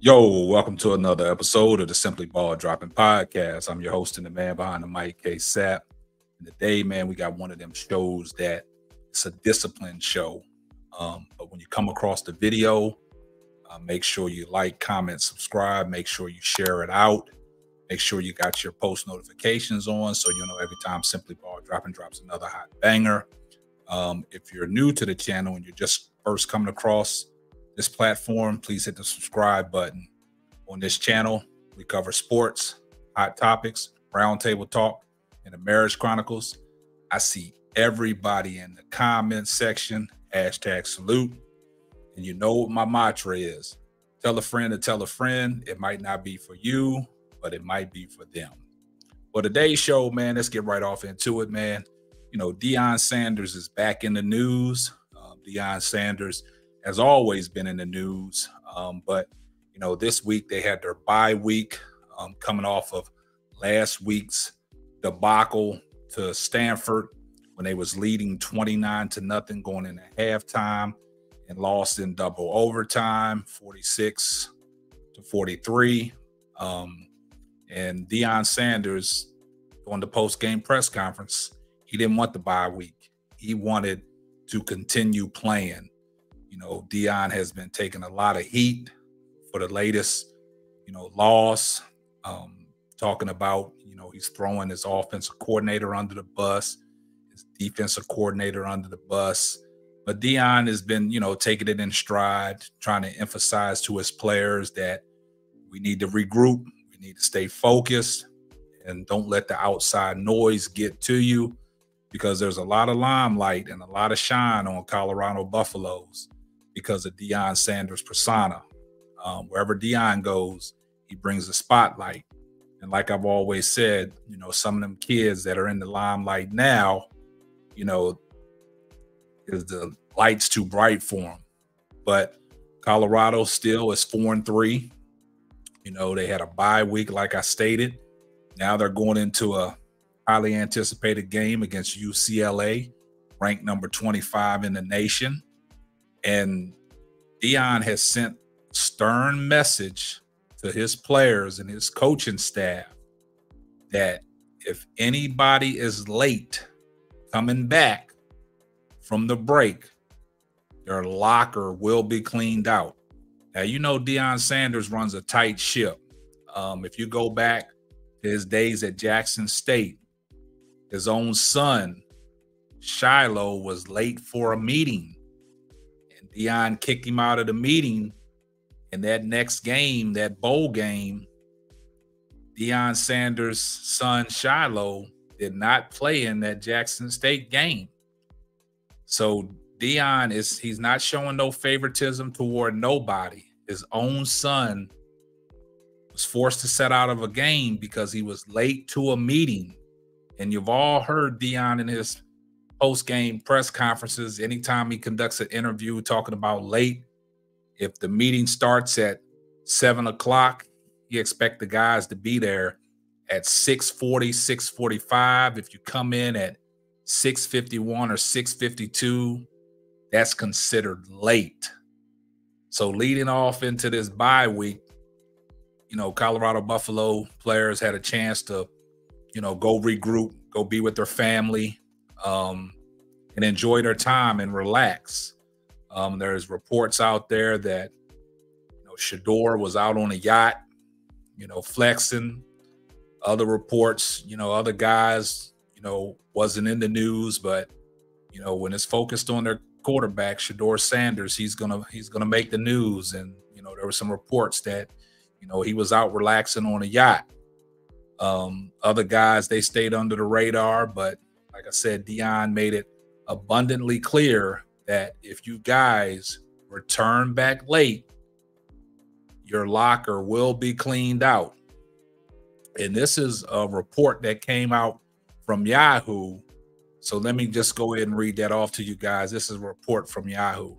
Yo, welcome to another episode of the Simply Ball Dropping Podcast. I'm your host and the man behind the mic, K Sap. And today, man, we got one of them shows that it's a discipline show. But when you come across the video, make sure you like, comment, subscribe. Make sure you share it out. Make sure you got your post notifications on so you know every time Simply Ball drops another hot banger. If you're new to the channel and you're just first coming across this platform, please hit the subscribe button. On this channel, we cover sports, hot topics, roundtable talk, and the marriage chronicles. I see everybody in the comments section, hashtag salute. And you know what my mantra is. Tell a friend to tell a friend. It might not be for you, but it might be for them. Well, today's show, man, let's get right off into it, man. You know, Deion Sanders is back in the news. Deion Sanders has always been in the news. But, you know, this week they had their bye week coming off of last week's debacle to Stanford when they was leading 29-0 going into halftime and lost in double overtime, 46-43. And Deion Sanders on the post-game press conference, he didn't want the bye week. He wanted to continue playing. You know, Deion has been taking a lot of heat for the latest, loss, talking about, he's throwing his offensive coordinator under the bus, his defensive coordinator under the bus. But Deion has been, taking it in stride, trying to emphasize to his players that we need to regroup, we need to stay focused, and don't let the outside noise get to you, because there's a lot of limelight and a lot of shine on Colorado Buffaloes because of Deion Sanders' persona. Wherever Deion goes, he brings the spotlight. And like I've always said, some of them kids that are in the limelight now, is the light's too bright for them. But Colorado still is 4-3. They had a bye week, like I stated. Now they're going into a highly anticipated game against UCLA, ranked number 25 in the nation. And Deion has sent a stern message to his players and his coaching staff that if anybody is late coming back from the break, their locker will be cleaned out. Now, Deion Sanders runs a tight ship. If you go back to his days at Jackson State, his own son, Shiloh, was late for a meeting. And Deion kicked him out of the meeting. And that next game, that bowl game, Deion Sanders' son, Shiloh, did not play in that Jackson State game. So Deion he's not showing no favoritism toward nobody. His own son was forced to set out of a game because he was late to a meeting. And you've all heard Deion in his post-game press conferences, anytime he conducts an interview talking about late, if the meeting starts at 7 o'clock, you expect the guys to be there at 6:40, 6:45. If you come in at 6:51 or 6:52, that's considered late. So leading off into this bye week, Colorado Buffalo players had a chance to, go regroup, go be with their family, and enjoy their time and relax. There's reports out there that, Shador was out on a yacht, flexing. Other reports, other guys, wasn't in the news, but, when it's focused on their quarterback, Deion Sanders, he's gonna make the news. And, there were some reports that, he was out relaxing on a yacht. Other guys, they stayed under the radar, but like I said, Deion made it abundantly clear that if you guys return back late, your locker will be cleaned out. And this is a report that came out from Yahoo. So let me just go ahead and read that off to you guys. This is a report from Yahoo.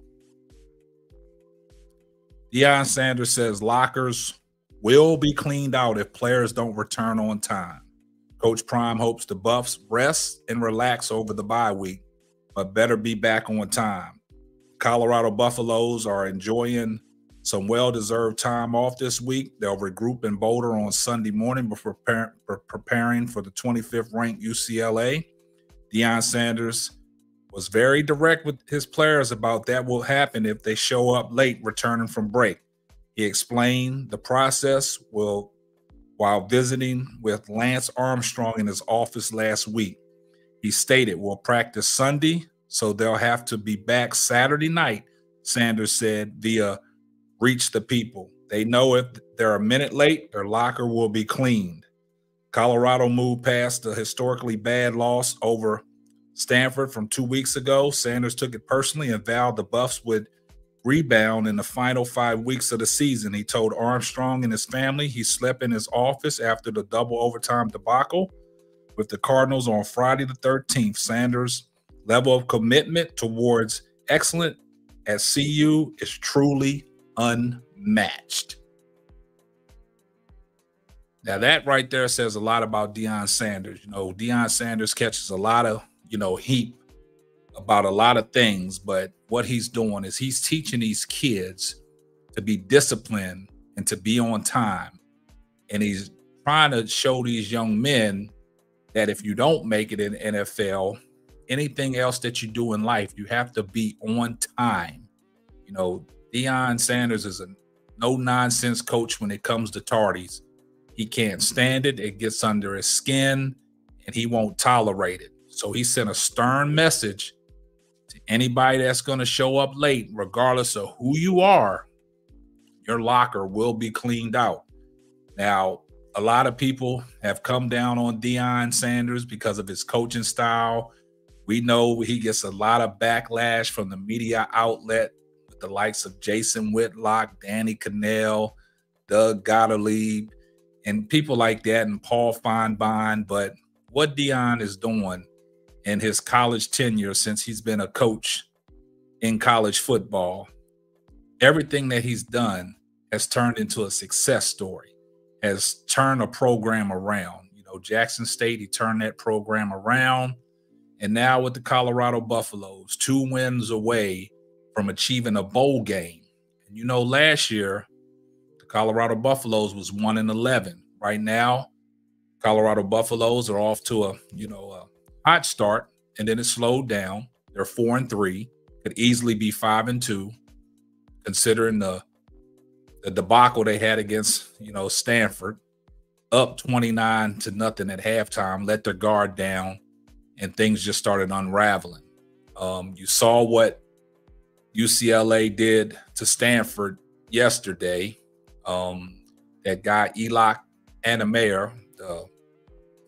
Deion Sanders says lockers will be cleaned out if players don't return on time. Coach Prime hopes the Buffs rest and relax over the bye week, but better be back on time. Colorado Buffaloes are enjoying some well-deserved time off this week. They'll regroup in Boulder on Sunday morning before preparing for the 25th ranked UCLA. Deion Sanders was very direct with his players about that will happen if they show up late returning from break. He explained the process while visiting with Lance Armstrong in his office last week. He stated, "We'll practice Sunday, so they'll have to be back Saturday night," Sanders said via Reach the People. "They know if they're a minute late, their locker will be cleaned." Colorado moved past the historically bad loss over Stanford from 2 weeks ago. Sanders took it personally and vowed the Buffs would rebound in the final 5 weeks of the season. He told Armstrong and his family he slept in his office after the double overtime debacle with the Cardinals on Friday the 13th. Sanders' level of commitment towards excellence at CU is truly unmatched. Now that right there says a lot about Deion Sanders. Deion Sanders catches a lot of, heat about a lot of things, but what he's doing is he's teaching these kids to be disciplined and to be on time. And he's trying to show these young men that if you don't make it in the NFL, anything else that you do in life, you have to be on time. Deion Sanders is a no-nonsense coach when it comes to tardies. He can't stand it. It gets under his skin, and he won't tolerate it. So he sent a stern message to anybody that's going to show up late, regardless of who you are. Your locker will be cleaned out. Now, a lot of people have come down on Deion Sanders because of his coaching style. We know he gets a lot of backlash from the media outlet with the likes of Jason Whitlock, Danny Cannell, Doug Gottlieb, and people like that, and Paul Feinbein. But what Deion is doing in his college tenure since he's been a coach in college football, everything that he's done has turned into a success story, has turned a program around. Jackson State, he turned that program around. And now with the Colorado Buffaloes, 2 wins away from achieving a bowl game. And last year, the Colorado Buffaloes was 1-11. Right now, Colorado Buffaloes are off to a hot start, and then it slowed down. They're 4-3, could easily be 5-2, considering the debacle they had against Stanford, up 29-0 at halftime, let their guard down, and things just started unraveling. You saw what UCLA did to Stanford yesterday. That guy Eli Anamayer, the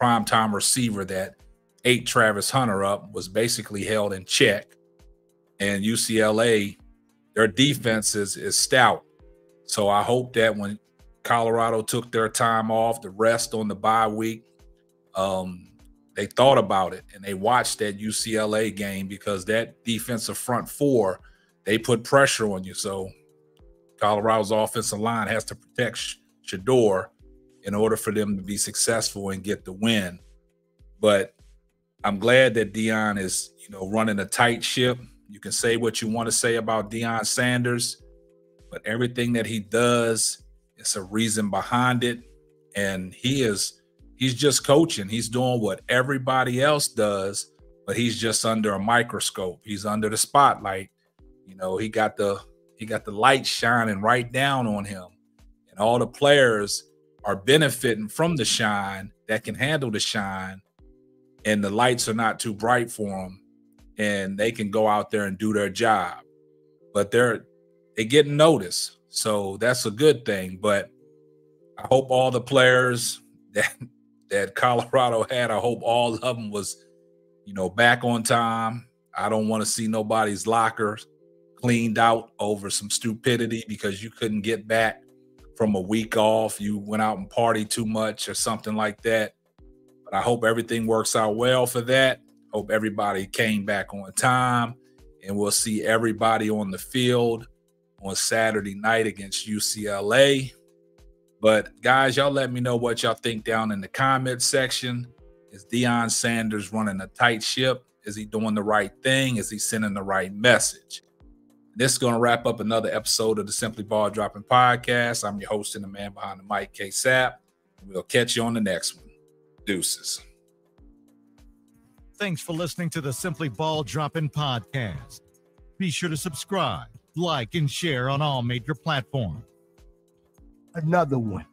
primetime receiver that ate Travis Hunter up, was basically held in check. And UCLA, their defense is stout. So I hope that when Colorado took their time off, the rest on the bye week, they thought about it and they watched that UCLA game, because that defensive front four, they put pressure on you. So Colorado's offensive line has to protect Shador in order for them to be successful and get the win. But I'm glad that Deion is, running a tight ship. You can say what you want to say about Deion Sanders, but everything that he does, it's a reason behind it. And he's just coaching. He's doing what everybody else does, but he's just under a microscope. He's under the spotlight. He got the light shining right down on him. And all the players are benefiting from the shine that can handle the shine. And the lights are not too bright for them. And they can go out there and do their job. But they're getting noticed. So that's a good thing. But I hope all the players that Colorado had, I hope all of them was, back on time. I don't want to see nobody's locker cleaned out over some stupidity because you couldn't get back from a week off. You went out and partied too much or something like that. But I hope everything works out well for that. Hope everybody came back on time, and we'll see everybody on the field on Saturday night against UCLA. But guys, y'all let me know what y'all think down in the comment section. Is Deion Sanders running a tight ship? Is he doing the right thing? Is he sending the right message? This is going to wrap up another episode of the Simply Ball Dropping Podcast. I'm your host and the man behind the mic, K-Sap. We'll catch you on the next one. Deuces. Thanks for listening to the Simply Ball Dropping Podcast. Be sure to subscribe, like, and share on all major platforms. Another one.